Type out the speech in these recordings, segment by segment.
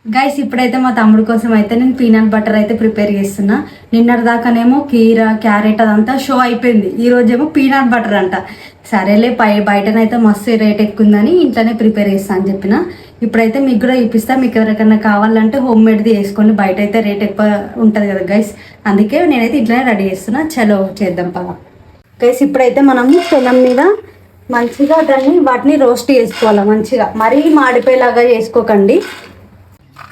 Guys ఇప్పుడైతే మా తమ్ముడి కోసం అయితే నేను పీనట్ బటర్ అయితే ప్రిపేర్ చేస్తున్నా. నిన్నటి దాకానేమో కీర క్యారెట్ అదంతా షో అయిపోయింది. ఈ రోజేమో పీనట్ బటర్ అంట. సరేలే బయటనైతే మస్తు రేట్ ఎక్కువ ఉందని ఇంట్లోనే ప్రిపేర్ చేస్తా అని చెప్పిన. ఇప్పుడైతే మీకు కూడా చూపిస్తా. మీకు ఎవరికైనా కావాలంటే హోమ్ మేడ్ది వేసుకోండి. బయట అయితే రేట్ ఎక్కువ ఉంటుంది కదా గైస్, అందుకే నేనైతే ఇంట్లోనే రెడీ చేస్తున్నా. చలో చేద్దాం పద గైస్. ఇప్పుడైతే మనం పెనం మీద మంచిగా వాటిని రోస్ట్ చేసుకోవాలి. మంచిగా మరీ మాడిపోయేలాగా చేసుకోకండి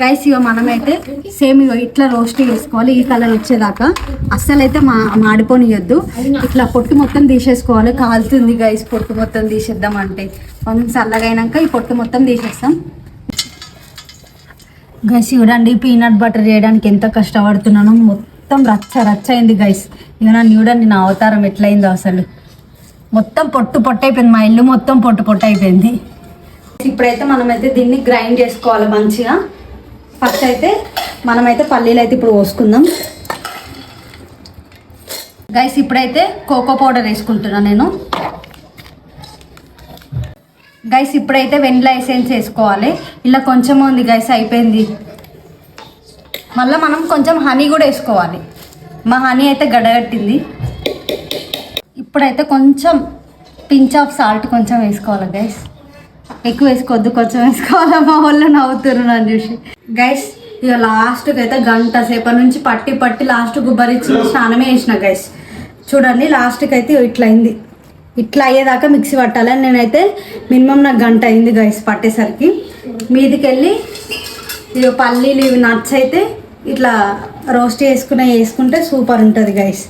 గైస్. ఇక మనమైతే సేమ్ ఇక ఇట్లా రోస్ట్ చేసుకోవాలి. ఈ కలర్ వచ్చేదాకా అస్సలు అయితే మాడిపోనియొద్దు. ఇట్లా పొట్టు మొత్తం తీసేసుకోవాలి. కాలుతుంది గైస్, పొట్టు మొత్తం తీసేద్దాం అంటే కొంచెం చల్లగా అయినాక ఈ పొట్టు మొత్తం తీసేస్తాం గైస్. చూడండి పీనట్ బటర్ చేయడానికి ఎంత కష్టపడుతున్నానో, మొత్తం రచ్చ అయింది గైస్. ఇక నన్ను చూడండి నా అవతారం ఎట్లయిందో, అసలు మొత్తం పొట్టు అయిపోయింది. మా ఇల్లు మొత్తం పొట్టు అయిపోయింది. ఇప్పుడైతే మనమైతే దీన్ని గ్రైండ్ చేసుకోవాలి మంచిగా. ఫస్ట్ అయితే మనమైతే పల్లీలు అయితే ఇప్పుడు పోసుకుందాం గైస్. ఇప్పుడైతే కోకో పౌడర్ వేసుకుంటున్నా నేను గైస్. ఇప్పుడైతే వెనిలా ఎసెన్స్ వేసుకోవాలి. ఇలా కొంచెం ఉంది గైస్, అయిపోయింది. మళ్ళీ మనం కొంచెం హనీ కూడా వేసుకోవాలి. మా హనీ అయితే గడ్డగట్టింది. ఇప్పుడైతే కొంచెం పించ్ ఆఫ్ సాల్ట్ కొంచెం వేసుకోవాలి గైస్. ఎక్కువ వేసుకోవద్దు, కొంచెం వేసుకోవాలి. మా వాళ్ళు నవ్వుతున్నారు నన్ను చూసి గైస్. ఇక లాస్ట్కి అయితే గంట సేపటి నుంచి పట్టి లాస్ట్ గుబ్బరిచ్చి స్నానమే వేసిన గైస్. చూడండి లాస్ట్కి అయితే ఇట్లా అయింది. ఇట్లా అయ్యేదాకా మిక్సీ పట్టాలి. నేనైతే మినిమం నాకు గంట అయింది గైస్ పట్టేసరికి. మీదికి వెళ్ళి ఇక పల్లీలు ఇవి నట్స్ అయితే ఇట్లా రోస్ట్ వేసుకుంటే సూపర్ ఉంటుంది గైస్.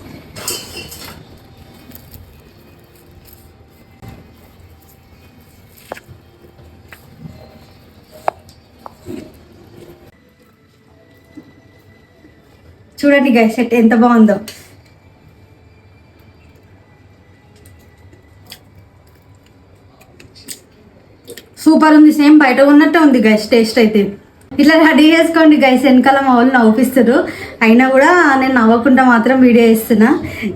చూడండి గైస్ సెట్ ఎంత బాగుందో. సూపర్ ఉంది, సేమ్ బయట ఉన్నట్టే ఉంది గైస్ టేస్ట్ అయితే. ఇట్లా రెడీ చేసుకోండి గైస్. వెనకాల మా వాళ్ళు నవ్వుపిస్తారు, అయినా కూడా నేను నవ్వకుండా మాత్రం వీడియో వేస్తున్నా.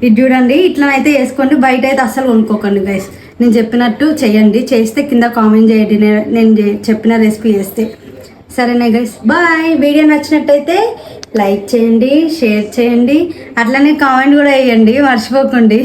ఇది చూడండి ఇట్లనైతే వేసుకోండి. బయట అయితే అస్సలు కొనుక్కోకండి గైస్. నేను చెప్పినట్టు చేయండి. చేస్తే కింద కామెంట్ చేయండి నేను చెప్పిన రెసిపీ చేస్తే. సరేనే గైస్, బాయ్. వీడియో నచ్చినట్టయితే లైక్ చేయండి, షేర్ చేయండి, అట్లనే కామెంట్ కూడా వేయండి మర్చిపోకండి.